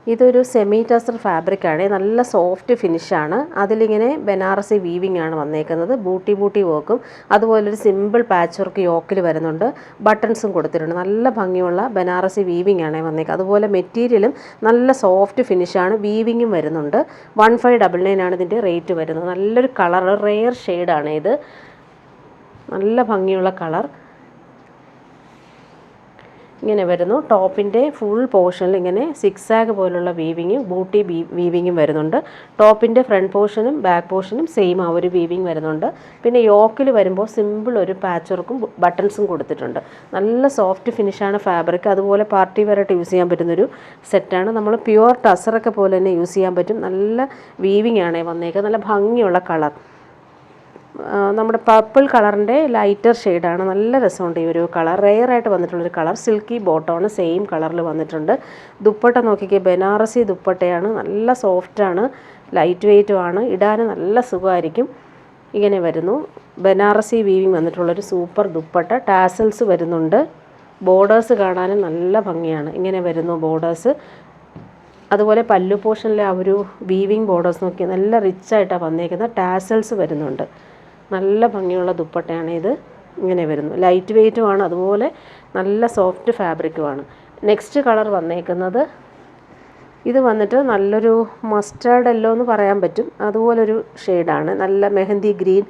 ഇതൊരു സെമി ടസർ ഫാബ്രിക്കാണ്, നല്ല സോഫ്റ്റ് ഫിനിഷാണ്. അതിലിങ്ങനെ ബനാറസി വീവിംഗ് ആണ് വന്നേക്കുന്നത്, ബൂട്ടി വർക്കും അതുപോലൊരു സിമ്പിൾ പാച്ച് വർക്ക് യോക്കിൽ വരുന്നുണ്ട്. ബട്ടൺസും കൊടുത്തിട്ടുണ്ട്. നല്ല ഭംഗിയുള്ള ബനാറസി വീവിംഗ് ആണ് വന്നേക്കുന്നത്. അതുപോലെ മെറ്റീരിയലും നല്ല സോഫ്റ്റ് ഫിനിഷാണ്, വീവിങ്ങും വരുന്നുണ്ട്. 1599 ആണ് ഇതിൻ്റെ റേറ്റ് വരുന്നത്. നല്ലൊരു കളർ, റെയർ ഷെയ്ഡാണ് ഇത്. നല്ല ഭംഗിയുള്ള കളർ. ഇങ്ങനെ വരുന്നു. ടോപ്പിൻ്റെ ഫുൾ പോർഷനിൽ ഇങ്ങനെ സിക്സാഗ് പോലുള്ള വീവിങ്ങും ബൂട്ടി വീവിങ്ങും വരുന്നുണ്ട്. ടോപ്പിൻ്റെ ഫ്രണ്ട് പോർഷനും ബാക്ക് പോർഷനും സെയിം ആ ഒരു വീവിങ് വരുന്നുണ്ട്. പിന്നെ യോക്കിൽ വരുമ്പോൾ സിമ്പിൾ ഒരു പാച്ച് വർക്കും ബട്ടൺസും കൊടുത്തിട്ടുണ്ട്. നല്ല സോഫ്റ്റ് ഫിനിഷാണ് ഫാബ്രിക്. അതുപോലെ പാർട്ടി വെയറായിട്ട് യൂസ് ചെയ്യാൻ പറ്റുന്നൊരു സെറ്റാണ്. നമ്മൾ പ്യുവർ ടസറൊക്കെ പോലെ തന്നെ യൂസ് ചെയ്യാൻ പറ്റും. നല്ല വീവിങ് ആണ് വന്നേക്കുന്നത്. നല്ല ഭംഗിയുള്ള കളർ, നമ്മുടെ പർപ്പിൾ കളറിൻ്റെ ലൈറ്റർ ഷെയ്ഡാണ്. നല്ല രസമുണ്ട് ഈ ഒരു കളർ. റെയറായിട്ട് വന്നിട്ടുള്ളൊരു കളർ. സിൽക്കി ബോട്ടമാണ്, സെയിം കളറിൽ വന്നിട്ടുണ്ട്. ദുപ്പട്ട നോക്കിക്കേ, ബനാറസി ദുപ്പട്ടയാണ്. നല്ല സോഫ്റ്റാണ്, ലൈറ്റ് വെയ്റ്റുമാണ്, ഇടാൻ നല്ല സുഖമായിരിക്കും. ഇങ്ങനെ വരുന്നു. ബനാറസി വീവിങ് വന്നിട്ടുള്ളൊരു സൂപ്പർ ദുപ്പട്ട. ടാസൽസ് വരുന്നുണ്ട്. ബോർഡേഴ്സ് കാണാനും നല്ല ഭംഗിയാണ്. ഇങ്ങനെ വരുന്നു ബോർഡേഴ്സ്. അതുപോലെ പല്ലു പോർഷനിലെ ആ ഒരു വീവിങ് ബോർഡേഴ്സ് നോക്കി നല്ല റിച്ചായിട്ടാണ് വന്നേക്കുന്നത്. ടാസൽസ് വരുന്നുണ്ട്. നല്ല ഭംഗിയുള്ള ദുപ്പട്ടയാണ് ഇത്. ഇങ്ങനെ വരുന്നു. ലൈറ്റ് വെയ്റ്റുമാണ്, അതുപോലെ നല്ല സോഫ്റ്റ് ഫാബ്രിക്കുമാണ്. നെക്സ്റ്റ് കളർ വന്നേക്കുന്നത് ഇത് വന്നിട്ട് നല്ലൊരു മസ്റ്റാർഡ് യെല്ലോ എന്ന് പറയാൻ പറ്റും, അതുപോലൊരു ഷെയ്ഡാണ്. നല്ല മെഹന്തി ഗ്രീൻ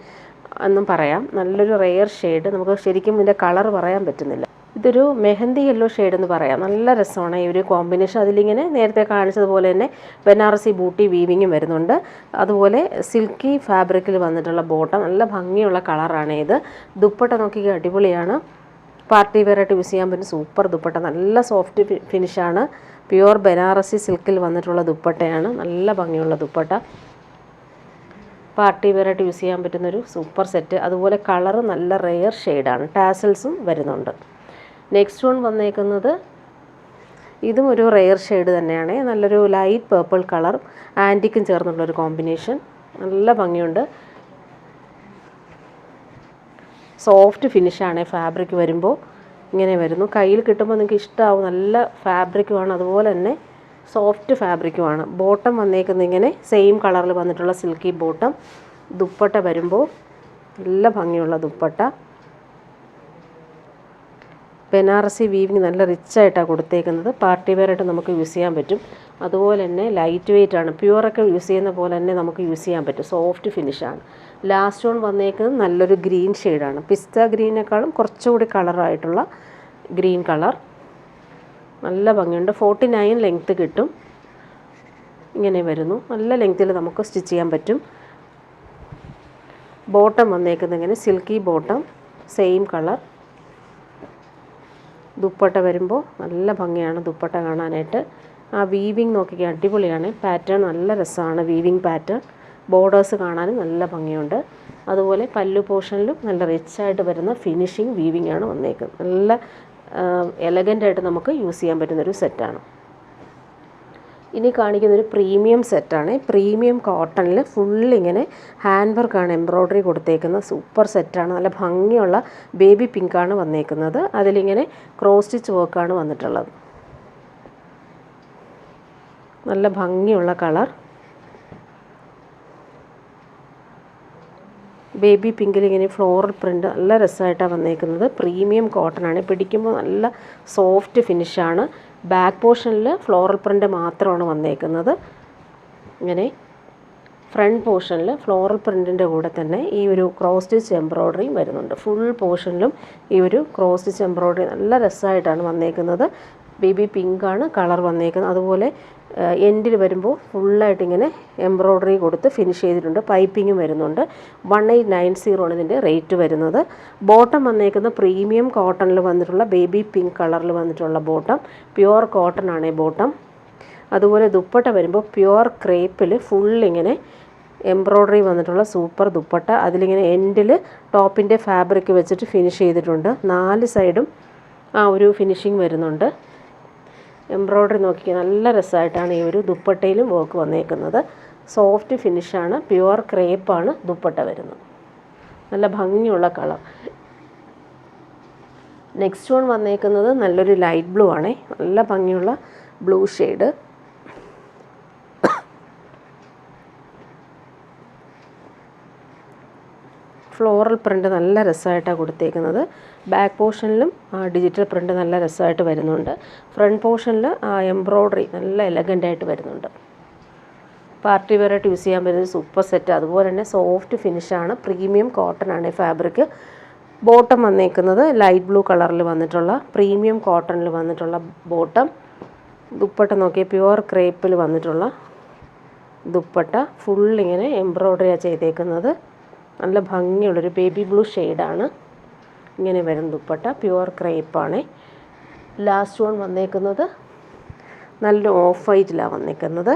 എന്നും പറയാം. നല്ലൊരു റെയർ ഷെയ്ഡ്. നമുക്ക് ശരിക്കും ഇതിൻ്റെ കളർ പറയാൻ പറ്റുന്നില്ല. ഇതൊരു മെഹന്തി യെല്ലോ ഷെയ്ഡ് എന്ന് പറയാം. നല്ല രസമാണ് ഈ ഒരു കോമ്പിനേഷൻ. അതിലിങ്ങനെ നേരത്തെ കാണിച്ചതുപോലെ തന്നെ ബനാറസി ബൂട്ടി വീവിങ്ങും വരുന്നുണ്ട്. അതുപോലെ സിൽക്കി ഫാബ്രിക്കിൽ വന്നിട്ടുള്ള ബോട്ടം. നല്ല ഭംഗിയുള്ള കളറാണ് ഇത്. ദുപ്പട്ട നോക്കി അടിപൊളിയാണ്. പാർട്ടി വെയറായിട്ട് യൂസ് ചെയ്യാൻ പറ്റും സൂപ്പർ ദുപ്പട്ട. നല്ല സോഫ്റ്റ് ഫിനിഷാണ്. പ്യുവർ ബനാറസി സിൽക്കിൽ വന്നിട്ടുള്ള ദുപ്പട്ടയാണ്. നല്ല ഭംഗിയുള്ള ദുപ്പട്ട. പാർട്ടി വെയറായിട്ട് യൂസ് ചെയ്യാൻ പറ്റുന്നൊരു സൂപ്പർ സെറ്റ്. അതുപോലെ കളറ് നല്ല റെയർ ഷെയ്ഡാണ്. ടാസൽസും വരുന്നുണ്ട്. നെക്സ്റ്റ് വൺ വന്നേക്കുന്നത് ഇതും ഒരു റെയർ ഷെയ്ഡ് തന്നെയാണ്. നല്ലൊരു ലൈറ്റ് പേർപ്പിൾ കളർ ആൻറ്റിക്കും ചേർന്നുള്ളൊരു കോമ്പിനേഷൻ. നല്ല ഭംഗിയുണ്ട്. സോഫ്റ്റ് ഫിനിഷാണ് ഫാബ്രിക് വരുമ്പോൾ. ഇങ്ങനെ വരുന്നു. കയ്യിൽ കിട്ടുമ്പോൾ നിങ്ങൾക്ക് ഇഷ്ടമാവും. നല്ല ഫാബ്രിക്കുമാണ്, അതുപോലെ തന്നെ സോഫ്റ്റ് ഫാബ്രിക്കുമാണ്. ബോട്ടം വന്നേക്കുന്നത് ഇങ്ങനെ സെയിം കളറിൽ വന്നിട്ടുള്ള സിൽക്കി ബോട്ടം. ദുപ്പട്ട വരുമ്പോൾ നല്ല ഭംഗിയുള്ള ദുപ്പട്ട. ബനാറസി വീവിങ് നല്ല റിച്ചായിട്ടാണ് കൊടുത്തേക്കുന്നത്. പാർട്ടി വെയറായിട്ട് നമുക്ക് യൂസ് ചെയ്യാൻ പറ്റും. അതുപോലെ തന്നെ ലൈറ്റ് വെയ്റ്റ് ആണ്. പ്യുവറൊക്കെ യൂസ് ചെയ്യുന്ന പോലെ തന്നെ നമുക്ക് യൂസ് ചെയ്യാൻ പറ്റും. സോഫ്റ്റ് ഫിനിഷാണ്. ലാസ്റ്റ് വൺ വന്നേക്കുന്നത് നല്ലൊരു ഗ്രീൻ ഷെയ്ഡാണ്. പിസ്ത ഗ്രീനേക്കാളും കുറച്ചുകൂടി കളറായിട്ടുള്ള ഗ്രീൻ കളർ. നല്ല ഭംഗിയുണ്ട്. 49 ലെങ്ത്ത് കിട്ടും. ഇങ്ങനെ വരുന്നു. നല്ല ലെങ്ത്തിൽ നമുക്ക് സ്റ്റിച്ച് ചെയ്യാൻ പറ്റും. ബോട്ടം വന്നേക്കുന്നത് ഇങ്ങനെ silky bottom, same colour. Dupatta വരുമ്പോൾ നല്ല ഭംഗിയാണ് ദുപ്പട്ട കാണാനായിട്ട്. ആ വീവിങ് നോക്കിക്കുക, അടിപൊളിയാണ്. പാറ്റേൺ നല്ല രസമാണ്. Weaving pattern. ബോർഡേഴ്സ് കാണാനും നല്ല ഭംഗിയുണ്ട്. അതുപോലെ പല്ലു പോർഷനിലും നല്ല റിച്ചായിട്ട് വരുന്ന ഫിനിഷിങ് വീവിങ് ആണ് വന്നേക്കുന്നത്. നല്ല എലഗൻ്റായിട്ട് നമുക്ക് യൂസ് ചെയ്യാൻ പറ്റുന്നൊരു സെറ്റാണ്. ഇനി കാണിക്കുന്നൊരു പ്രീമിയം സെറ്റാണ്. പ്രീമിയം കോട്ടണിൽ ഫുള്ളിങ്ങനെ ഹാൻഡ് വർക്കാണ് എംബ്രോയ്ഡറി കൊടുത്തേക്കുന്നത്. സൂപ്പർ സെറ്റാണ്. നല്ല ഭംഗിയുള്ള ബേബി പിങ്കാണ് വന്നേക്കുന്നത്. അതിലിങ്ങനെ ക്രോസ് സ്റ്റിച്ച് വർക്കാണ് വന്നിട്ടുള്ളത്. നല്ല ഭംഗിയുള്ള കളർ. ബേബി പിങ്കിൽ ഇങ്ങനെ ഫ്ലോറൽ പ്രിൻ്റ് നല്ല രസമായിട്ടാണ് വന്നേക്കുന്നത്. പ്രീമിയം കോട്ടനാണ്. പിടിക്കുമ്പോൾ നല്ല സോഫ്റ്റ് ഫിനിഷാണ്. ബാക്ക് പോർഷനിൽ ഫ്ലോറൽ പ്രിൻ്റ് മാത്രമാണ് വന്നേക്കുന്നത്. ഇങ്ങനെ ഫ്രണ്ട് പോർഷനിൽ ഫ്ലോറൽ പ്രിൻറ്റിൻ്റെ കൂടെ തന്നെ ഈ ഒരു ക്രോസ് സ്റ്റിച്ച് എംബ്രോയ്ഡറിയും വരുന്നുണ്ട്. ഫുൾ പോർഷനിലും ഈ ഒരു ക്രോസ് സ്റ്റിച്ച് എംബ്രോയ്ഡറി നല്ല രസമായിട്ടാണ് വന്നേക്കുന്നത്. ബേബി പിങ്കാണ് കളർ വന്നേക്കുന്നത്. അതുപോലെ എൻഡിൽ വരുമ്പോൾ ഫുള്ളായിട്ട് ഇങ്ങനെ എംബ്രോയ്ഡറി കൊടുത്ത് ഫിനിഷ് ചെയ്തിട്ടുണ്ട്. പൈപ്പിങ്ങും വരുന്നുണ്ട്. 1890 ആണ് ഇതിൻ്റെ റേറ്റ് വരുന്നത്. ബോട്ടം വന്നേക്കുന്ന പ്രീമിയം കോട്ടണിൽ വന്നിട്ടുള്ള ബേബി പിങ്ക് കളറിൽ വന്നിട്ടുള്ള ബോട്ടം. പ്യുവർ കോട്ടൺ ആണ് ഈ ബോട്ടം. അതുപോലെ ദുപ്പട്ട വരുമ്പോൾ പ്യുവർ ക്രേപ്പിൽ ഫുള്ളിങ്ങനെ എംബ്രോയ്ഡറി വന്നിട്ടുള്ള സൂപ്പർ ദുപ്പട്ട. അതിലിങ്ങനെ എൻഡിൽ ടോപ്പിൻ്റെ ഫാബ്രിക് വെച്ചിട്ട് ഫിനിഷ് ചെയ്തിട്ടുണ്ട്. 4 സൈഡും ആ ഒരു ഫിനിഷിങ് വരുന്നുണ്ട്. എംബ്രോയ്ഡറി നോക്കിയാൽ നല്ല രസമായിട്ടാണ് ഈ ഒരു ദുപ്പട്ടയിലും വർക്ക് വന്നേക്കുന്നത്. സോഫ്റ്റ് ഫിനിഷാണ്. പ്യുവർ ക്രേപ്പാണ് ദുപ്പട്ട വരുന്നത്. നല്ല ഭംഗിയുള്ള കളർ. നെക്സ്റ്റ് വൺ വന്നേക്കുന്നത് നല്ലൊരു ലൈറ്റ് ബ്ലൂ ആണ്. നല്ല ഭംഗിയുള്ള ബ്ലൂ ഷെയ്ഡ്. ഫ്ലോറൽ പ്രിൻ്റ് നല്ല രസമായിട്ടാണ് കൊടുത്തേക്കുന്നത്. ബാക്ക് പോർഷനിലും ഡിജിറ്റൽ പ്രിൻ്റ് നല്ല രസമായിട്ട് വരുന്നുണ്ട്. ഫ്രണ്ട് പോർഷനിൽ എംബ്രോയ്ഡറി നല്ല എലഗൻ്റായിട്ട് വരുന്നുണ്ട്. പാർട്ടി വെയറായിട്ട് യൂസ് ചെയ്യാൻ പറ്റുന്ന സൂപ്പർ സെറ്റ്. അതുപോലെ തന്നെ സോഫ്റ്റ് ഫിനിഷാണ്, പ്രീമിയം കോട്ടൺ ആണ് ഫാബ്രിക്. ബോട്ടം വന്നേക്കുന്നത് ലൈറ്റ് ബ്ലൂ കളറിൽ വന്നിട്ടുള്ള പ്രീമിയം കോട്ടണിൽ വന്നിട്ടുള്ള ബോട്ടം. ദുപ്പട്ട നോക്കിയാൽ പ്യുവർ ക്രേപ്പിൽ വന്നിട്ടുള്ള ദുപ്പട്ട. ഫുള്ളിങ്ങനെ എംബ്രോയ്ഡറിയാണ് ചെയ്തേക്കുന്നത്. നല്ല ഭംഗിയുള്ളൊരു ബേബി ബ്ലൂ ഷെയ്ഡാണ്. ഇങ്ങനെ വരും ദുപ്പട്ട, പ്യുവർ ക്രേപ്പാണ്. ലാസ്റ്റ് വൺ വന്നേക്കുന്നത് നല്ല ഓഫ് വൈറ്റിലാണ് വന്നേക്കുന്നത്.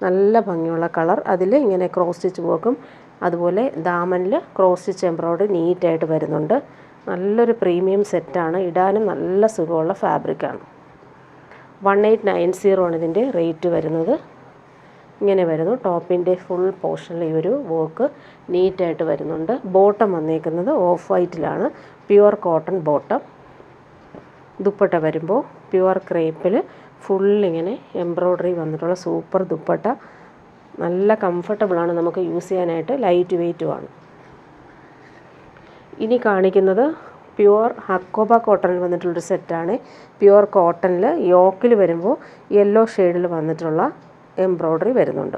നല്ല ഭംഗിയുള്ള കളർ. അതിൽ ഇങ്ങനെ ക്രോസ് സ്റ്റിച്ച് വർക്കും അതുപോലെ ദാമനിൽ ക്രോസ് സ്റ്റിച്ച് എംബ്രോയ്ഡറി നീറ്റായിട്ട് വരുന്നുണ്ട്. നല്ലൊരു പ്രീമിയം സെറ്റാണ്. ഇടാനും നല്ല സുഖമുള്ള ഫാബ്രിക്കാണ്. 1890 ആണ് ഇതിൻ്റെ റേറ്റ് വരുന്നത്. ഇങ്ങനെ വരുന്നു. ടോപ്പിൻ്റെ ഫുൾ പോർഷനിൽ ഈ ഒരു വർക്ക് നീറ്റായിട്ട് വരുന്നുണ്ട്. ബോട്ടം വന്നേക്കുന്നത് ഓഫ് വൈറ്റിലാണ്, പ്യുവർ കോട്ടൺ ബോട്ടം. ദുപ്പട്ട വരുമ്പോൾ പ്യുവർ ക്രേപ്പിൽ ഫുള്ളിങ്ങനെ എംബ്രോയ്ഡറി വന്നിട്ടുള്ള സൂപ്പർ ദുപ്പട്ട. നല്ല കംഫർട്ടബിളാണ് നമുക്ക് യൂസ് ചെയ്യാനായിട്ട്, ലൈറ്റ് വെയ്റ്റുമാണ്. ഇനി കാണിക്കുന്നത് പ്യുവർ ഹക്കോബ കോട്ടണിൽ വന്നിട്ടുള്ളൊരു സെറ്റാണ്. പ്യുവർ കോട്ടണിൽ യോക്കിൽ വരുമ്പോൾ യെല്ലോ ഷെയ്ഡിൽ വന്നിട്ടുള്ള എംബ്രോയ്ഡറി വരുന്നുണ്ട്.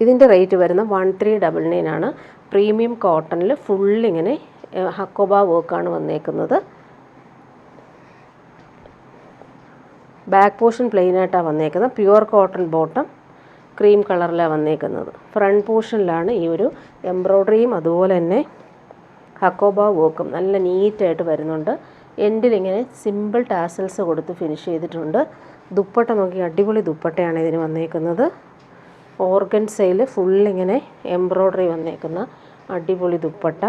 ഇതിൻ്റെ റേറ്റ് വരുന്ന 1399 ആണ്. പ്രീമിയം കോട്ടണിൽ ഫുള്ളിങ്ങനെ ഹക്കോബ വർക്കാണ് വന്നേക്കുന്നത്. ബാക്ക് പോർഷൻ പ്ലെയിനായിട്ടാണ് വന്നേക്കുന്നത്. പ്യുവർ കോട്ടൺ ബോട്ടം ക്രീം കളറിലാണ് വന്നേക്കുന്നത്. ഫ്രണ്ട് പോർഷനിലാണ് ഈ ഒരു എംബ്രോയ്ഡറിയും അതുപോലെ തന്നെ ഹക്കോബ വർക്കും നല്ല നീറ്റായിട്ട് വരുന്നുണ്ട്. എൻഡിലിങ്ങനെ സിമ്പിൾ ടാസൽസ് കൊടുത്ത് ഫിനിഷ് ചെയ്തിട്ടുണ്ട്. ദുപ്പട്ട നോക്കി അടിപൊളി ദുപ്പട്ടയാണ് ഇതിന് വന്നേക്കുന്നത്. ഓർഗൻസയിൽ ഫുള്ളിങ്ങനെ എംബ്രോയ്ഡറി വന്നേക്കുന്ന അടിപൊളി ദുപ്പട്ട.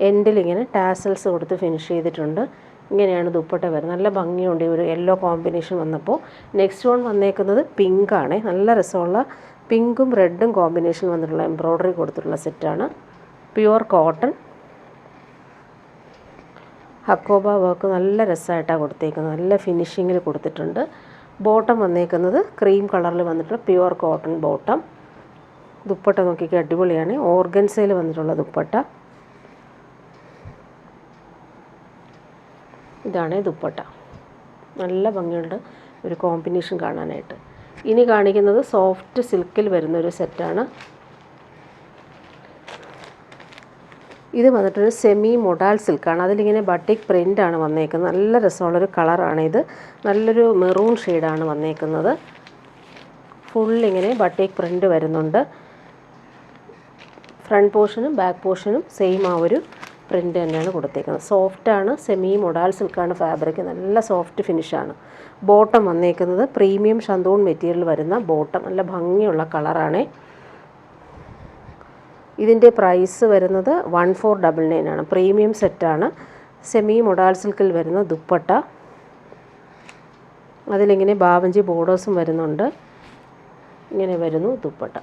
എൻഡിലിങ്ങനെ ടാസൽസ് കൊടുത്ത് ഫിനിഷ് ചെയ്തിട്ടുണ്ട്. ഇങ്ങനെയാണ് ദുപ്പട്ട വരുന്നത്. നല്ല ഭംഗിയുണ്ട് ഈ ഒരു യെല്ലോ കോമ്പിനേഷൻ വന്നപ്പോൾ. നെക്സ്റ്റ് വൺ വന്നേക്കുന്നത് പിങ്കാണ്. നല്ല രസമുള്ള പിങ്കും റെഡും കോമ്പിനേഷൻ വന്നിട്ടുള്ള എംബ്രോയ്ഡറി കൊടുത്തിട്ടുള്ള സെറ്റാണ്. പ്യുവർ കോട്ടൺ ഹക്കോബ വർക്ക് നല്ല രസമായിട്ടാണ് കൊടുത്തേക്കുന്നത്. നല്ല ഫിനിഷിങ്ങിൽ കൊടുത്തിട്ടുണ്ട്. ബോട്ടം വന്നേക്കുന്നത് ക്രീം കളറിൽ വന്നിട്ടുള്ള പ്യുവർ കോട്ടൺ ബോട്ടം. ദുപ്പട്ട നോക്കിയിട്ട് അടിപൊളിയാണ്. ഓർഗൻസയിൽ വന്നിട്ടുള്ള ദുപ്പട്ട. ഇതാണ് ദുപ്പട്ട. നല്ല ഭംഗിയുണ്ട് ഒരു കോമ്പിനേഷൻ കാണാനായിട്ട്. ഇനി കാണിക്കുന്നത് സോഫ്റ്റ് സിൽക്കിൽ വരുന്നൊരു സെറ്റാണ്. ഇത് വന്നിട്ടൊരു സെമി മൊഡാൽ സിൽക്കാണ്. അതിലിങ്ങനെ ബട്ടിക് പ്രിൻ്റാണ് വന്നേക്കുന്നത്. നല്ല രസമുള്ളൊരു കളറാണ് ഇത്. നല്ലൊരു മെറൂൺ ഷെയ്ഡാണ് വന്നേക്കുന്നത്. ഫുള്ളിങ്ങനെ ബട്ടിക് പ്രിൻ്റ് വരുന്നുണ്ട്. ഫ്രണ്ട് പോർഷനും ബാക്ക് പോർഷനും സെയിം ആ ഒരു പ്രിൻ്റ് തന്നെയാണ് കൊടുത്തേക്കുന്നത്. സോഫ്റ്റാണ്, സെമി മൊഡാൽ സിൽക്കാണ് ഫാബ്രിക്. നല്ല സോഫ്റ്റ് ഫിനിഷാണ്. ബോട്ടം വന്നേക്കുന്നത് പ്രീമിയം ഷന്തൂൺ മെറ്റീരിയൽ വരുന്ന ബോട്ടം. നല്ല ഭംഗിയുള്ള കളറാണ്. ഇതിൻ്റെ പ്രൈസ് വരുന്നത് 1499 ആണ്. പ്രീമിയം സെറ്റാണ്. സെമി മൊഡാൽ സിൽക്കിൽ വരുന്ന ദുപ്പട്ട. അതിലിങ്ങനെ ബാവഞ്ചി ബോർഡേഴ്സും വരുന്നുണ്ട്. ഇങ്ങനെ വരുന്നു ദുപ്പട്ട.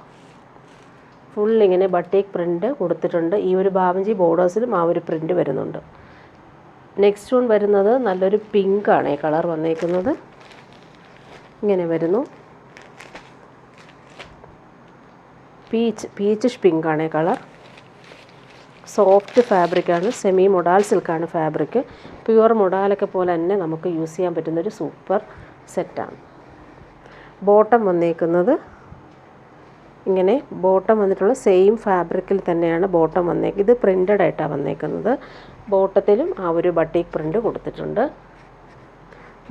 ഫുള്ളിങ്ങനെ ബട്ടീക്ക് പ്രിൻ്റ് കൊടുത്തിട്ടുണ്ട്. ഈ ഒരു ബാവഞ്ചി ബോർഡേഴ്സിലും ആ ഒരു പ്രിൻ്റ് വരുന്നുണ്ട്. നെക്സ്റ്റ് വൺ വരുന്നത് നല്ലൊരു പിങ്കാണ് കളർ വന്നേക്കുന്നത്. ഇങ്ങനെ വരുന്നു. പീച്ചിഷ് പിങ്കാണ് കളർ. സോഫ്റ്റ് ഫാബ്രിക്കാണ്. സെമി മൊഡാൽ സിൽക്കാണ് ഫാബ്രിക്. പ്യുവർ മൊഡാലൊക്കെ പോലെ തന്നെ നമുക്ക് യൂസ് ചെയ്യാൻ പറ്റുന്നൊരു സൂപ്പർ സെറ്റാണ്. ബോട്ടം വന്നേക്കുന്നത് ഇങ്ങനെ. ബോട്ടം വന്നിട്ടുള്ള സെയിം ഫാബ്രിക്കിൽ തന്നെയാണ് ബോട്ടം വന്നേക്കുന്നത്. ഇത് പ്രിൻ്റഡ് ആയിട്ടാണ് വന്നേക്കുന്നത്. ബോട്ടത്തിലും ആ ഒരു ബട്ടീക്ക് പ്രിൻ്റ് കൊടുത്തിട്ടുണ്ട്.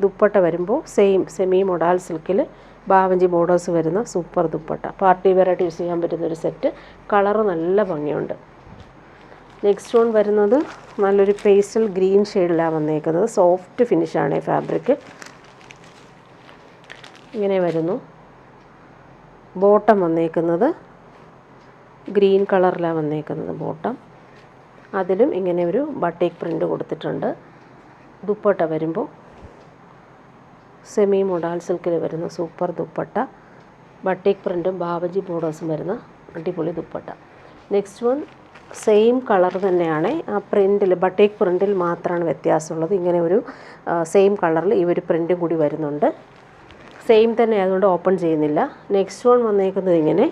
ദുപ്പട്ട വരുമ്പോൾ സെയിം സെമി മൊഡാൽ സിൽക്കിൽ ബാവഞ്ചി ബോർഡേഴ്സ് വരുന്ന സൂപ്പർ ദുപ്പട്ട. പാർട്ടി വെയറായിട്ട് യൂസ് ചെയ്യാൻ പറ്റുന്നൊരു സെറ്റ്. കളറ് നല്ല ഭംഗിയുണ്ട്. നെക്സ്റ്റ് വൺ വരുന്നത് നല്ലൊരു പേസ്റ്റൽ ഗ്രീൻ ഷെയ്ഡിലാണ് വന്നേക്കുന്നത്. സോഫ്റ്റ് ഫിനിഷാണ് ഈ ഫാബ്രിക്. ഇങ്ങനെ വരുന്നു. ബോട്ടം വന്നേക്കുന്നത് ഗ്രീൻ കളറിലാണ് വന്നേക്കുന്നത് ബോട്ടം. അതിലും ഇങ്ങനെ ഒരു ബട്ടീക്ക് പ്രിൻ്റ് കൊടുത്തിട്ടുണ്ട്. ദുപ്പട്ട വരുമ്പോൾ സെമി മൊഡാൽ സിൽക്കിൽ വരുന്ന സൂപ്പർ ദുപ്പട്ട. ബട്ടീക്ക് പ്രിൻറ്റും ബാവജി ബോർഡേഴ്സും വരുന്ന അടിപൊളി dupatta. Next one same colour തന്നെയാണ്. ആ പ്രിൻറ്റിൽ ബട്ടീക്ക് പ്രിൻറ്റിൽ മാത്രമാണ് വ്യത്യാസമുള്ളത്. ഇങ്ങനെ ഒരു സെയിം കളറിൽ ഈ ഒരു പ്രിൻറ്റും കൂടി വരുന്നുണ്ട്. സെയിം തന്നെ ആയതുകൊണ്ട് ഓപ്പൺ ചെയ്യുന്നില്ല. നെക്സ്റ്റ് വൺ വന്നേക്കുന്നത് ഇങ്ങനെ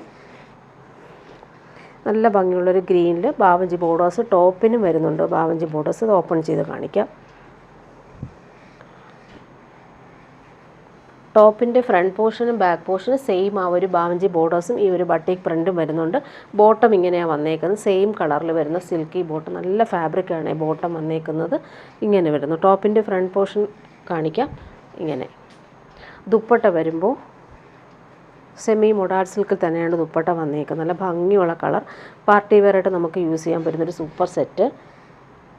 നല്ല ഭംഗിയുള്ളൊരു ഗ്രീനിൽ ബാവഞ്ചി ബോർഡേഴ്സ് ടോപ്പിനും വരുന്നുണ്ട്. ബാവഞ്ചി ബോർഡേഴ്സ് ഇത് ഓപ്പൺ ചെയ്ത് കാണിക്കാം. ടോപ്പിൻ്റെ ഫ്രണ്ട് പോർഷനും ബാക്ക് പോർഷനും സെയിം ആ ഒരു ബാവഞ്ചി ബോർഡേഴ്സും ഈ ഒരു ബട്ടിക് പ്രിൻറ്റും വരുന്നുണ്ട്. ബോട്ടം ഇങ്ങനെയാണ് വന്നേക്കുന്നത്. സെയിം കളറിൽ വരുന്ന സിൽക്കി ബോട്ടം, നല്ല ഫാബ്രിക്കാണ് ബോട്ടം വന്നേക്കുന്നത്. ഇങ്ങനെ വരുന്നു. ടോപ്പിൻ്റെ ഫ്രണ്ട് പോർഷൻ കാണിക്കാം. ഇങ്ങനെ ദുപ്പട്ട വരുമ്പോൾ സെമി മൊഡാൾ സിൽക്കിൽ തന്നെയാണ് ദുപ്പട്ട വന്നേക്കുന്നത്. നല്ല ഭംഗിയുള്ള കളർ, പാർട്ടി വെയറായിട്ട് നമുക്ക് യൂസ് ചെയ്യാൻ പറ്റുന്നൊരു സൂപ്പർ സെറ്റ്.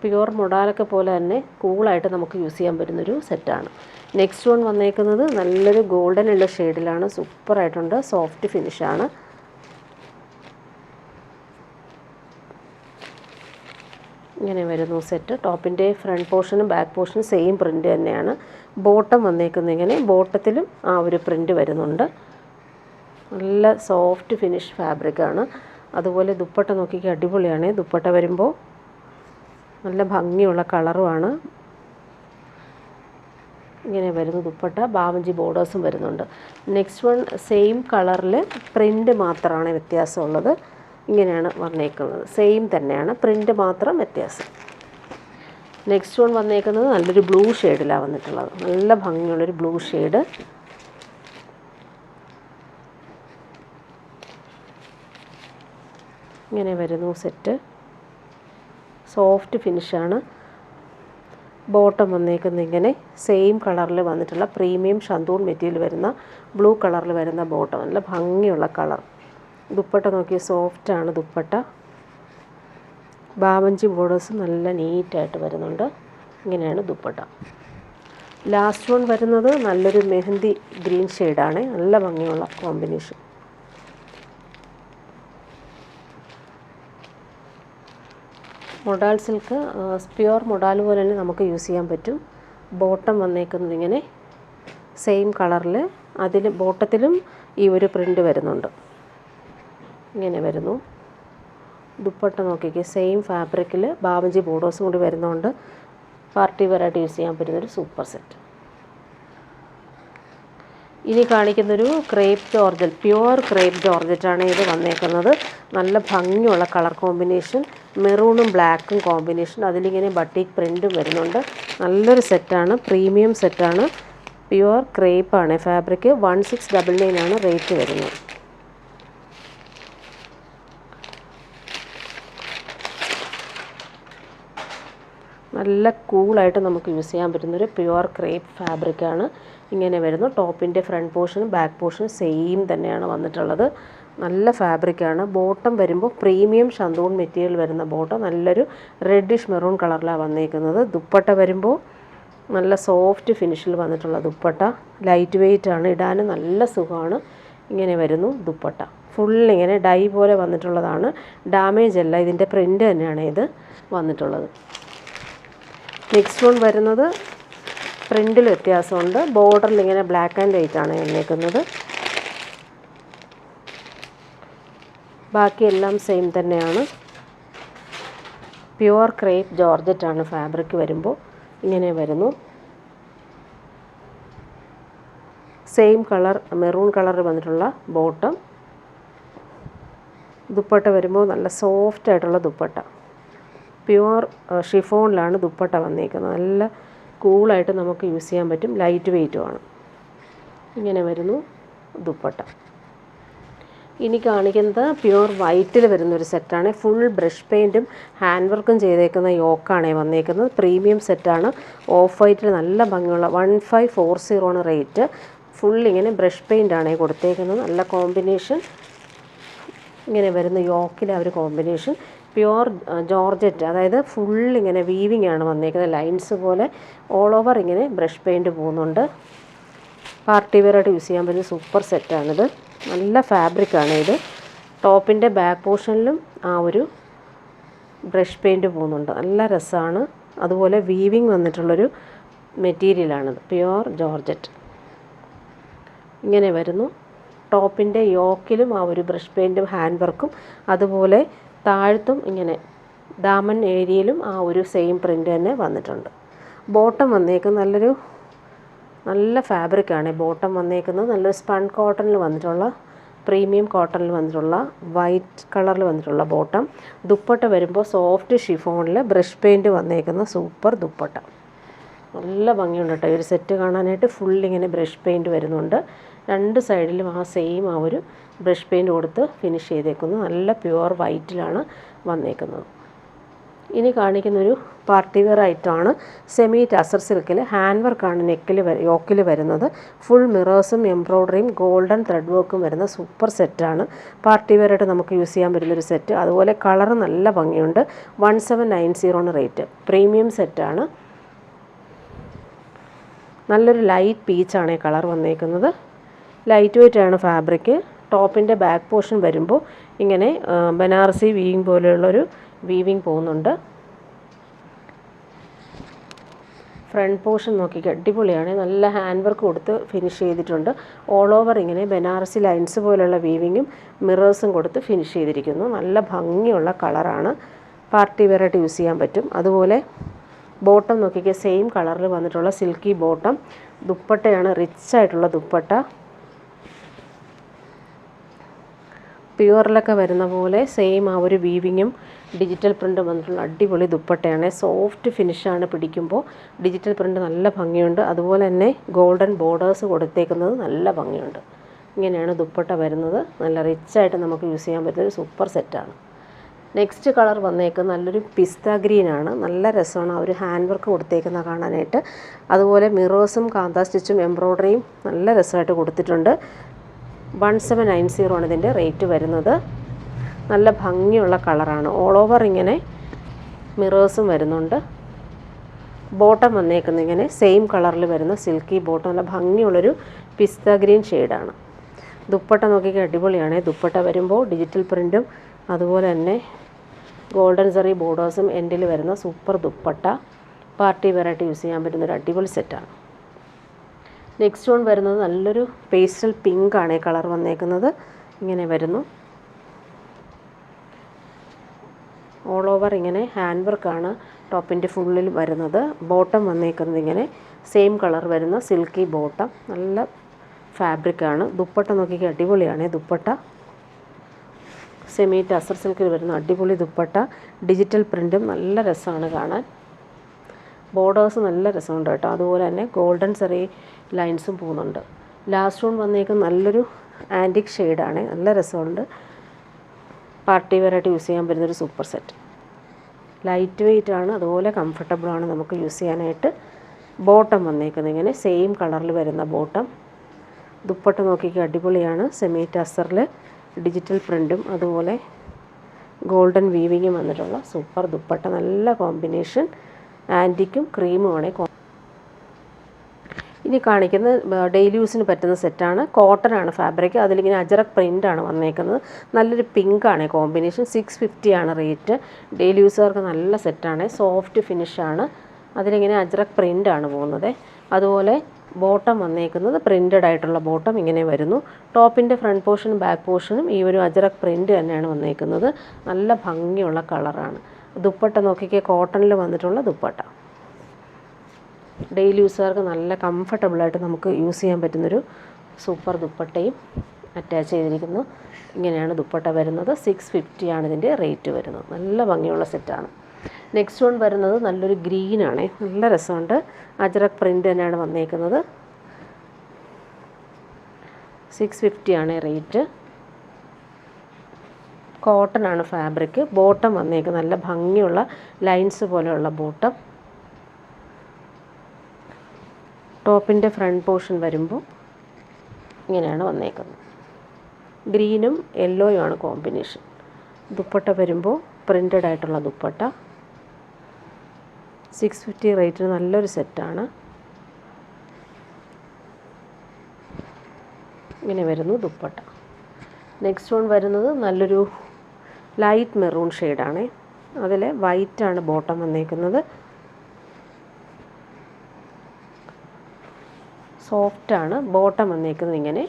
പ്യുവർ മൊഡാലൊക്കെ പോലെ തന്നെ കൂളായിട്ട് നമുക്ക് യൂസ് ചെയ്യാൻ പറ്റുന്നൊരു സെറ്റാണ്. നെക്സ്റ്റ് വൺ വന്നേക്കുന്നത് നല്ലൊരു ഗോൾഡൻ ഉള്ള ഷെയ്ഡിലാണ്. സൂപ്പറായിട്ടുണ്ട്. സോഫ്റ്റ് ഫിനിഷാണ്. ഇങ്ങനെ വരുന്നു സെറ്റ്. ടോപ്പിൻ്റെ ഫ്രണ്ട് പോർഷനും ബാക്ക് പോർഷനും സെയിം പ്രിൻറ്റ് തന്നെയാണ്. ബോട്ടം വന്നേക്കുന്നത് ഇങ്ങനെ, ബോട്ടത്തിലും ആ ഒരു പ്രിൻറ്റ് വരുന്നുണ്ട്. നല്ല സോഫ്റ്റ് ഫിനിഷ് ഫാബ്രിക്കാണ്. അതുപോലെ ദുപ്പട്ട നോക്കിക്കുക, അടിപൊളിയാണ്. ദുപ്പട്ട വരുമ്പോൾ നല്ല ഭംഗിയുള്ള കളറുമാണ്. ഇങ്ങനെ വരുന്നു ദുപ്പട്ട. ബാവഞ്ചി ബോർഡേഴ്സും വരുന്നുണ്ട്. നെക്സ്റ്റ് വൺ സെയിം കളറിൽ പ്രിൻറ്റ് മാത്രമാണ് വ്യത്യാസമുള്ളത്. ഇങ്ങനെയാണ് വന്നേക്കുന്നത്. സെയിം തന്നെയാണ്, പ്രിൻറ്റ് മാത്രം വ്യത്യാസം. നെക്സ്റ്റ് വൺ വന്നേക്കുന്നത് നല്ലൊരു ബ്ലൂ ഷെയ്ഡിലാണ് വന്നിട്ടുള്ളത്. നല്ല ഭംഗിയുള്ളൊരു ബ്ലൂ ഷെയ്ഡ്. ഇങ്ങനെ വരുന്നു സെറ്റ്. സോഫ്റ്റ് ഫിനിഷാണ്. ബോട്ടം വന്നേക്കുന്നത് ഇങ്ങനെ സെയിം കളറിൽ വന്നിട്ടുള്ള പ്രീമിയം ഷന്തൂൺ മെറ്റീരിയൽ വരുന്ന ബ്ലൂ കളറിൽ വരുന്ന ബോട്ടം. നല്ല ഭംഗിയുള്ള കളർ. ദുപ്പട്ട നോക്കിയ സോഫ്റ്റാണ് ദുപ്പട്ട. ബാവഞ്ചി ബോർഡേഴ്സ് നല്ല നീറ്റായിട്ട് വരുന്നുണ്ട്. ഇങ്ങനെയാണ് ദുപ്പട്ട. ലാസ്റ്റ് വൺ വരുന്നത് നല്ലൊരു മെഹന്തി ഗ്രീൻ ഷെയ്ഡാണ്. നല്ല ഭംഗിയുള്ള combination. Modal silk pure modal പോലെ തന്നെ നമുക്ക് യൂസ് ചെയ്യാൻ പറ്റും. ബോട്ടം വന്നേക്കുന്നത് ഇങ്ങനെ സെയിം കളറിൽ, അതിൽ ബോട്ടത്തിലും ഈ ഒരു പ്രിൻ്റ് വരുന്നുണ്ട്. ഇങ്ങനെ വരുന്നു. ദുപ്പട്ട നോക്കിക്കേ, സെയിം ഫാബ്രിക്കിൽ ബാവഞ്ചി ബോർഡേഴ്സും കൂടി വരുന്നതുകൊണ്ട് പാർട്ടി വെയറായിട്ട് യൂസ് ചെയ്യാൻ പറ്റുന്നൊരു സൂപ്പർ സെറ്റ്. ഇനി കാണിക്കുന്നൊരു ക്രേപ്പ് ജോർജറ്റ്, പ്യുവർ ക്രേപ്പ് ജോർജറ്റാണ് ഇത് വന്നേക്കുന്നത്. നല്ല ഭംഗിയുള്ള കളർ കോമ്പിനേഷൻ, മെറൂണും ബ്ലാക്കും കോമ്പിനേഷൻ. അതിലിങ്ങനെ ബട്ടിക് പ്രിൻറ്റും വരുന്നുണ്ട്. നല്ലൊരു സെറ്റാണ്, പ്രീമിയം സെറ്റാണ്. Pure ക്രേപ്പാണ് fabric. 1699 ആണ് റേറ്റ് വരുന്നത്. നല്ല കൂളായിട്ട് നമുക്ക് യൂസ് ചെയ്യാൻ പറ്റുന്നൊരു പ്യുവർ ക്രേപ്പ് ഫാബ്രിക്കാണ്. ഇങ്ങനെ വരുന്നു. ടോപ്പിൻ്റെ ഫ്രണ്ട് പോർഷനും ബാക്ക് പോർഷനും സെയിം തന്നെയാണ് വന്നിട്ടുള്ളത്. നല്ല ഫാബ്രിക്കാണ്. ബോട്ടം വരുമ്പോൾ പ്രീമിയം ഷന്തൂൺ മെറ്റീരിയൽ വരുന്ന ബോട്ടം, നല്ലൊരു റെഡിഷ് മെറൂൺ കളറിലാണ് വന്നേക്കുന്നത്. ദുപ്പട്ട വരുമ്പോൾ നല്ല സോഫ്റ്റ് ഫിനിഷിൽ വന്നിട്ടുള്ള ദുപ്പട്ട. ലൈറ്റ് വെയ്റ്റ് ആണ്, ഇടാൻ നല്ല സുഖമാണ്. ഇങ്ങനെ വരുന്നു ദുപ്പട്ട. ഫുള്ളിങ്ങനെ ഡൈ പോലെ വന്നിട്ടുള്ളതാണ്. ഡാമേജ് അല്ല, ഇതിൻ്റെ പ്രിൻ്റ് തന്നെയാണ് ഇത് വന്നിട്ടുള്ളത്. നെക്സ്റ്റ് വൺ വരുന്നത് പ്രിൻറ്റിൽ വ്യത്യാസമുണ്ട്. ബോർഡറിൽ ഇങ്ങനെ ബ്ലാക്ക് ആൻഡ് വൈറ്റ് ആണ് വന്നേക്കുന്നത്. ബാക്കിയെല്ലാം സെയിം തന്നെയാണ്. പ്യുവർ ക്രേപ്പ് ജോർജറ്റാണ് ഫാബ്രിക് വരുമ്പോൾ. ഇങ്ങനെ വരുന്നു. സെയിം കളർ മെറൂൺ കളറിൽ വന്നിട്ടുള്ള ബോട്ടം. ദുപ്പട്ട വരുമ്പോൾ നല്ല സോഫ്റ്റ് ആയിട്ടുള്ള ദുപ്പട്ട. പ്യുവർ ഷിഫോണിലാണ് ദുപ്പട്ട വന്നേക്കുന്നത്. നല്ല കൂളായിട്ട് നമുക്ക് യൂസ് ചെയ്യാൻ പറ്റും. ലൈറ്റ് വെയ്റ്റുമാണ്. ഇങ്ങനെ വരുന്നു ദുപ്പട്ട. ഇനി കാണിക്കുന്നത് പ്യുവർ വൈറ്റിൽ വരുന്നൊരു സെറ്റാണ്. ഫുൾ ബ്രഷ് പെയിൻറ്റും ഹാൻഡ് വർക്കും ചെയ്തേക്കുന്ന യോക്കാണ് വന്നേക്കുന്നത്. പ്രീമിയം സെറ്റാണ്. ഓഫ് വൈറ്റിൽ നല്ല ഭംഗിയുള്ള 1540 ആണ് റേറ്റ്. ഫുൾ ഇങ്ങനെ ബ്രഷ് പെയിൻ്റാണ് കൊടുത്തേക്കുന്നത്. നല്ല കോമ്പിനേഷൻ. ഇങ്ങനെ വരുന്ന യോക്കിലെ ഒരു കോമ്പിനേഷൻ. പ്യുവർ ജോർജറ്റ്, അതായത് ഫുൾ ഇങ്ങനെ വീവിങ് ആണ് വന്നേക്കുന്നത്. ലൈൻസ് പോലെ ഓൾ ഓവർ ഇങ്ങനെ ബ്രഷ് പെയിൻറ്റ് പോകുന്നുണ്ട്. പാർട്ടി വെയറായിട്ട് യൂസ് ചെയ്യാൻ പറ്റുന്ന സൂപ്പർ സെറ്റാണിത്. നല്ല ഫാബ്രിക്കാണ് ഇത്. ടോപ്പിൻ്റെ ബാക്ക് പോർഷനിലും ആ ഒരു ബ്രഷ് പെയിൻറ്റ് പോകുന്നുണ്ട്. നല്ല രസമാണ്. അതുപോലെ വീവിങ് വന്നിട്ടുള്ളൊരു മെറ്റീരിയലാണിത്. Pure georgette. ഇങ്ങനെ വരുന്നു. ടോപ്പിൻ്റെ യോക്കിലും ആ ഒരു ബ്രഷ് പെയിൻറ്റും ഹാൻഡ് വർക്കും, അതുപോലെ താഴത്തും ഇങ്ങനെ ദാമൻ ഏരിയയിലും ആ ഒരു സെയിം പ്രിൻ്റ് തന്നെ വന്നിട്ടുണ്ട്. ബോട്ടം വന്നേക്കുന്നത് നല്ല ഫാബ്രിക്കാണ് ബോട്ടം വന്നേക്കുന്നത്. നല്ലൊരു സ്പൺ കോട്ടണിൽ വന്നിട്ടുള്ള പ്രീമിയം കോട്ടണിൽ വന്നിട്ടുള്ള വൈറ്റ് കളറിൽ വന്നിട്ടുള്ള ബോട്ടം. ദുപ്പട്ട വരുമ്പോൾ സോഫ്റ്റ് ഷിഫോണിൽ ബ്രഷ് പെയിൻറ്റ് വന്നേക്കുന്ന സൂപ്പർ ദുപ്പട്ട. നല്ല ഭംഗിയുണ്ട് കേട്ടോ. ഒരു സെറ്റ് കാണാനായിട്ട് ഫുള്ളിങ്ങനെ ബ്രഷ് പെയിൻറ്റ് വരുന്നുണ്ട്. രണ്ട് സൈഡിലും സെയിം ഒരു ബ്രഷ് പെയിൻറ്റ് കൊടുത്ത് ഫിനിഷ് ചെയ്തേക്കുന്നു. നല്ല പ്യുവർ വൈറ്റിലാണ് വന്നേക്കുന്നത്. ഇനി കാണിക്കുന്നൊരു പാർട്ടി വെയർ ഐറ്റമാണ്. സെമി ടസർ സിൽക്കിൽ ഹാൻഡ് വർക്കാണ് നെക്കിൽ യോക്കിൽ വരുന്നത്. ഫുൾ മിറേഴ്സും എംബ്രോയ്ഡറിയും ഗോൾഡൻ ത്രെഡ് വർക്കും വരുന്ന സൂപ്പർ സെറ്റാണ്. പാർട്ടി വെയർ ആയിട്ട് നമുക്ക് യൂസ് ചെയ്യാൻ പറ്റുന്നൊരു സെറ്റ്. അതുപോലെ കളർ നല്ല ഭംഗിയുണ്ട്. 1790 റേറ്റ്. പ്രീമിയം സെറ്റാണ്. നല്ലൊരു ലൈറ്റ് പീച്ചാണ് ഈ കളർ വന്നേക്കുന്നത്. ലൈറ്റ് വെയ്റ്റ് ആണ് ഫാബ്രിക്. ടോപ്പിൻ്റെ ബാക്ക് പോർഷൻ വരുമ്പോൾ ഇങ്ങനെ ബനാറസി വീവിങ് പോലെയുള്ളൊരു വീവിങ് പോകുന്നുണ്ട്. ഫ്രണ്ട് പോർഷൻ നോക്കിക്കുക, അടിപൊളിയാണ്. നല്ല ഹാൻഡ് വർക്ക് കൊടുത്ത് ഫിനിഷ് ചെയ്തിട്ടുണ്ട്. ഓൾ ഓവർ ഇങ്ങനെ ബനാറസി ലൈൻസ് പോലുള്ള വീവിങ്ങും മിറേഴ്സും കൊടുത്ത് ഫിനിഷ് ചെയ്തിരിക്കുന്നു. നല്ല ഭംഗിയുള്ള കളറാണ്. പാർട്ടി വെയറായിട്ട് യൂസ് ചെയ്യാൻ പറ്റും. അതുപോലെ ബോട്ടം നോക്കിക്കുക, സെയിം കളറിൽ വന്നിട്ടുള്ള സിൽക്കി ബോട്ടം. ദുപ്പട്ടയാണ് റിച്ച് ആയിട്ടുള്ള ദുപ്പട്ട. പ്യുവറിലൊക്കെ വരുന്ന പോലെ സെയിം ഒരു വീവിങ്ങും ഡിജിറ്റൽ പ്രിൻ്റ് വന്നിട്ടുള്ള അടിപൊളി ദുപ്പട്ടയാണ്. സോഫ്റ്റ് ഫിനിഷാണ് പിടിക്കുമ്പോൾ. ഡിജിറ്റൽ പ്രിൻ്റ് നല്ല ഭംഗിയുണ്ട്. അതുപോലെ തന്നെ ഗോൾഡൻ ബോർഡേഴ്സ് കൊടുത്തേക്കുന്നത് നല്ല ഭംഗിയുണ്ട്. ഇങ്ങനെയാണ് ദുപ്പട്ട വരുന്നത്. നല്ല റിച്ചായിട്ട് നമുക്ക് യൂസ് ചെയ്യാൻ പറ്റുന്നൊരു സൂപ്പർ സെറ്റാണ്. നെക്സ്റ്റ് കളർ വന്നേക്കുന്നത് നല്ലൊരു പിസ്ത ഗ്രീനാണ്. നല്ല രസമാണ് ഒരു ഹാൻഡ് വർക്ക് കൊടുത്തേക്കുന്ന കാണാനായിട്ട്. അതുപോലെ മിറേഴ്സും കാന്താ സ്റ്റിച്ചും എംബ്രോയ്ഡറിയും നല്ല രസമായിട്ട് കൊടുത്തിട്ടുണ്ട്. 1790 ആണ് ഇതിൻ്റെ റേറ്റ് വരുന്നത്. നല്ല ഭംഗിയുള്ള കളറാണ്. ഓൾ ഓവർ ഇങ്ങനെ മിറേഴ്സും വരുന്നുണ്ട്. ബോട്ടം വന്നേക്കുന്നത് ഇങ്ങനെ സെയിം കളറിൽ വരുന്ന സിൽക്കി ബോട്ടം. നല്ല ഭംഗിയുള്ളൊരു പിസ്ത ഗ്രീൻ ഷെയ്ഡാണ്. ദുപ്പട്ട നോക്കിക്കാൻ അടിപൊളിയാണ്. ദുപ്പട്ട വരുമ്പോൾ ഡിജിറ്റൽ പ്രിൻറ്റും അതുപോലെ തന്നെ ഗോൾഡൻ സറി ബോർഡേഴ്സും എൻഡിൽ വരുന്ന സൂപ്പർ ദുപ്പട്ട. പാർട്ടി വെയറായിട്ട് യൂസ് ചെയ്യാൻ പറ്റുന്നൊരു അടിപൊളി സെറ്റാണ്. നെക്സ്റ്റ് വൺ വരുന്നത് നല്ലൊരു പേസ്റ്റൽ പിങ്ക് ആണ് ഈ കളർ വന്നേക്കുന്നത്. ഇങ്ങനെ വരുന്നു. ഓൾ ഓവർ ഇങ്ങനെ ഹാൻഡ് വർക്കാണ് ടോപ്പിൻ്റെ ഫുള്ളിൽ വരുന്നത്. ബോട്ടം വന്നേക്കുന്നത് ഇങ്ങനെ സെയിം കളർ വരുന്ന സിൽക്കി ബോട്ടം. നല്ല ഫാബ്രിക്കാണ്. ദുപ്പട്ട നോക്കിക്കുക, അടിപൊളിയാണ് ദുപ്പട്ട. സെമി ടസർ സിൽക്കിൽ വരുന്ന അടിപൊളി ദുപ്പട്ട. ഡിജിറ്റൽ പ്രിൻറ്റും നല്ല രസമാണ് കാണാൻ. ബോർഡേഴ്സ് നല്ല രസമുണ്ട് കേട്ടോ. അതുപോലെ തന്നെ ഗോൾഡൻ സെറി ലൈൻസും പോകുന്നുണ്ട്. ലാസ്റ്റ് വൺ വന്നേക്കും നല്ലൊരു ആൻറ്റിക് ഷെയ്ഡാണ്. നല്ല രസമുണ്ട്. പാർട്ടി വെയറായിട്ട് യൂസ് ചെയ്യാൻ പറ്റുന്നൊരു സൂപ്പർ സെറ്റ്. ലൈറ്റ് വെയ്റ്റ് ആണ്. അതുപോലെ കംഫർട്ടബിളാണ് നമുക്ക് യൂസ് ചെയ്യാനായിട്ട്. ബോട്ടം വന്നേക്കുന്നത് ഇങ്ങനെ സെയിം കളറിൽ വരുന്ന ബോട്ടം. ദുപ്പട്ട നോക്കിക്കുക, അടിപൊളിയാണ്. സെമി ടസറിൽ ഡിജിറ്റൽ പ്രിൻറ്റും അതുപോലെ ഗോൾഡൻ വീവിങ്ങും വന്നിട്ടുള്ള സൂപ്പർ ദുപ്പട്ട. നല്ല കോമ്പിനേഷൻ. ആൻറ്റിക്കും ക്രീമുമാണ്. ഇനി കാണിക്കുന്നത് ഡെയിലി യൂസിന് പറ്റുന്ന സെറ്റാണ്. കോട്ടനാണ് ഫാബ്രിക്. അതിലിങ്ങനെ അജറക് പ്രിൻ്റാണ് വന്നേക്കുന്നത്. നല്ലൊരു പിങ്കാണ് കോമ്പിനേഷൻ. 650 ആണ് റേറ്റ്. ഡെയിലി യൂസുകാർക്ക് നല്ല സെറ്റാണ്. സോഫ്റ്റ് ഫിനിഷാണ്. അതിലിങ്ങനെ അജറക് പ്രിൻ്റാണ് പോകുന്നത്. അതുപോലെ ബോട്ടം വന്നേക്കുന്നത് പ്രിൻ്റഡ് ആയിട്ടുള്ള ബോട്ടം ഇങ്ങനെ വരുന്നു. ടോപ്പിൻ്റെ ഫ്രണ്ട് പോർഷനും ബാക്ക് പോർഷനും ഈ ഒരു അജറക് പ്രിൻ്റ് തന്നെയാണ് വന്നേക്കുന്നത്. നല്ല ഭംഗിയുള്ള കളറാണ്. ദുപ്പട്ട നോക്കിക്കുക, കോട്ടണിൽ വന്നിട്ടുള്ള ദുപ്പട്ട. ഡെയിലി യൂസുകാർക്ക് നല്ല കംഫർട്ടബിളായിട്ട് നമുക്ക് യൂസ് ചെയ്യാൻ പറ്റുന്നൊരു സൂപ്പർ ദുപ്പട്ടയും അറ്റാച്ച് ചെയ്തിരിക്കുന്നു. ഇങ്ങനെയാണ് ദുപ്പട്ട വരുന്നത്. 650 ആണ് ഇതിൻ്റെ റേറ്റ് വരുന്നത്. നല്ല ഭംഗിയുള്ള സെറ്റാണ്. നെക്സ്റ്റ് വൺ വരുന്നത് നല്ലൊരു ഗ്രീനാണ്. നല്ല രസമുണ്ട്. അജറക് പ്രിൻ്റ് തന്നെയാണ് വന്നേക്കുന്നത്. 650 ആണ് റേറ്റ്. കോട്ടനാണ് ഫാബ്രിക്. ബോട്ടം വന്നേക്കുന്നത് നല്ല ഭംഗിയുള്ള ലൈൻസ് പോലെയുള്ള ബോട്ടം. ടോപ്പിൻ്റെ ഫ്രണ്ട് പോർഷൻ വരുമ്പോൾ ഇങ്ങനെയാണ് വന്നേക്കുന്നത്. ഗ്രീനും യെല്ലോയും ആണ് കോമ്പിനേഷൻ. ദുപ്പട്ട വരുമ്പോൾ പ്രിൻ്റഡ് ആയിട്ടുള്ള ദുപ്പട്ട. 650 റേറ്റിന് നല്ലൊരു സെറ്റാണ്. ഇങ്ങനെ വരുന്നു ദുപ്പട്ട. നെക്സ്റ്റ് വൺ വരുന്നത് നല്ലൊരു ലൈറ്റ് മെറൂൺ ഷെയ്ഡാണ്. അതിൽ വൈറ്റാണ് ബോട്ടം വന്നേക്കുന്നത്. സോഫ്റ്റാണ്. ബോട്ടം വന്നേക്കുന്നത് ഇങ്ങനെ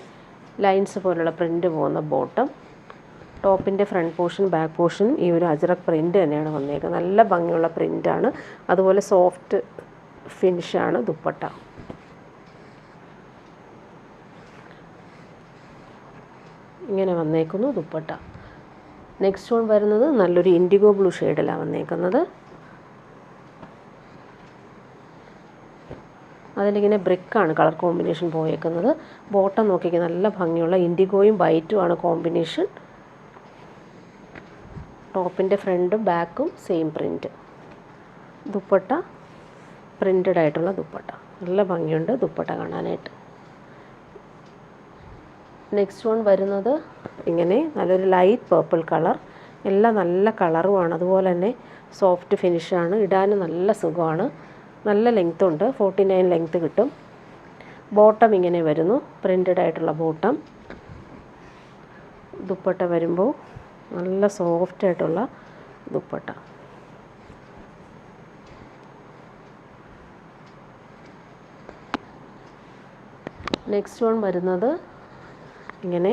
ലൈൻസ് പോലുള്ള പ്രിൻ്റ് പോകുന്ന ബോട്ടം. ടോപ്പിൻ്റെ ഫ്രണ്ട് പോർഷൻ ബാക്ക് പോർഷനും ഈ ഒരു അജറക് പ്രിൻ്റ് തന്നെയാണ് വന്നേക്കുന്നത്. നല്ല ഭംഗിയുള്ള പ്രിൻ്റാണ്. അതുപോലെ സോഫ്റ്റ് ഫിനിഷാണ് ദുപ്പട്ട. ഇങ്ങനെ വന്നേക്കുന്നു ദുപ്പട്ട. നെക്സ്റ്റ് വൺ വരുന്നത് നല്ലൊരു ഇൻഡിഗോ ബ്ലൂ ഷെയ്ഡിലാണ് വന്നേക്കുന്നത്. അതിലിങ്ങനെ ബ്രിക്കാണ് കളർ കോമ്പിനേഷൻ പോയേക്കുന്നത്. ബോട്ടം നോക്കിക്കുക, നല്ല ഭംഗിയുള്ള ഇൻഡിഗോയും വൈറ്റും ആണ് കോമ്പിനേഷൻ. ടോപ്പിൻ്റെ ഫ്രണ്ടും ബാക്കും സെയിം പ്രിൻറ്റ്. ദുപ്പട്ട പ്രിൻറ്റഡ് ആയിട്ടുള്ള ദുപ്പട്ട, നല്ല ഭംഗിയുണ്ട് ദുപ്പട്ട കാണാനായിട്ട്. നെക്സ്റ്റ് വൺ വരുന്നത് ഇങ്ങനെ നല്ലൊരു ലൈറ്റ് പേർപ്പിൾ കളർ. എല്ലാം നല്ല കളറുമാണ്, അതുപോലെ തന്നെ സോഫ്റ്റ് ഫിനിഷാണ്, ഇടാനും നല്ല സുഖമാണ്. നല്ല ലെങ്ത് ഉണ്ട്, 49 ലെങ്ത് കിട്ടും. ബോട്ടം ഇങ്ങനെ വരുന്നു, പ്രിൻറ്റഡ് ആയിട്ടുള്ള ബോട്ടം. ദുപ്പട്ട വരുമ്പോൾ നല്ല സോഫ്റ്റ് ആയിട്ടുള്ള ദുപ്പട്ട. നെക്സ്റ്റ് വൺ വരുന്നത് ഇങ്ങനെ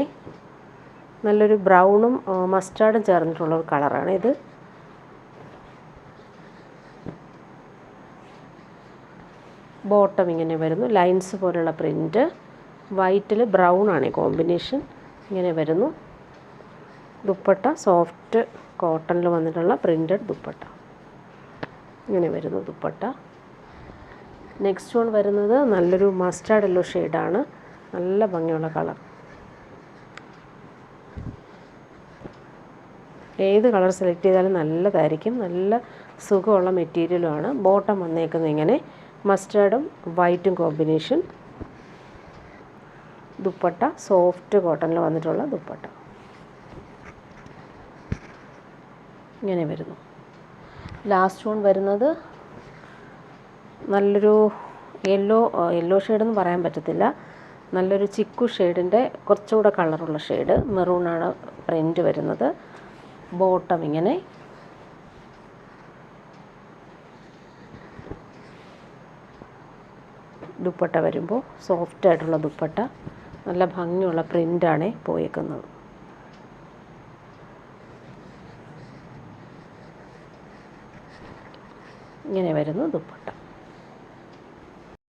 നല്ലൊരു ബ്രൗണും മസ്റ്റാർഡും ചേർന്നിട്ടുള്ള ഒരു കളറാണ് ഇത്. ബോട്ടം ഇങ്ങനെ വരുന്നു, ലൈൻസ് പോലുള്ള പ്രിൻറ്റ്. വൈറ്റിൽ ബ്രൗൺ ആണ് കോമ്പിനേഷൻ. ഇങ്ങനെ വരുന്നു. ദുപ്പട്ട സോഫ്റ്റ് കോട്ടണിൽ വന്നിട്ടുള്ള പ്രിൻറ്റഡ് ദുപ്പട്ട. ഇങ്ങനെ വരുന്നു ദുപ്പട്ട. നെക്സ്റ്റ് വൺ വരുന്നത് നല്ലൊരു മസ്റ്റാർഡ് യെല്ലോ ഷെയ്ഡാണ്, നല്ല ഭംഗിയുള്ള കളർ. ഏത് കളർ സെലക്ട് ചെയ്താലും നല്ലതായിരിക്കും, നല്ല സുഖമുള്ള മെറ്റീരിയലുമാണ്. ബോട്ടം വന്നേക്കുന്നത് ഇങ്ങനെ മസ്റ്റാർഡും വൈറ്റും കോമ്പിനേഷൻ. ദുപ്പട്ട സോഫ്റ്റ് കോട്ടണിൽ വന്നിട്ടുള്ള ദുപ്പട്ട. ഇങ്ങനെ വരുന്നു. ലാസ്റ്റ് വൺ വരുന്നത് നല്ലൊരു യെല്ലോ ഷെയ്ഡെന്ന് പറയാൻ പറ്റത്തില്ല, നല്ലൊരു ചിക്കു ഷെയ്ഡിൻ്റെ കുറച്ചുകൂടെ കളറുള്ള ഷെയ്ഡ്. മെറൂണാണ് പ്രിൻറ്റ് വരുന്നത്. ബോട്ടം ഇങ്ങനെ. ദുപ്പട്ട വരുമ്പോൾ സോഫ്റ്റ് ആയിട്ടുള്ള ദുപ്പട്ട, നല്ല ഭംഗിയുള്ള പ്രിൻ്റാണ് പോയേക്കുന്നത്. ഇങ്ങനെ വരുന്നു ദുപ്പട്ട.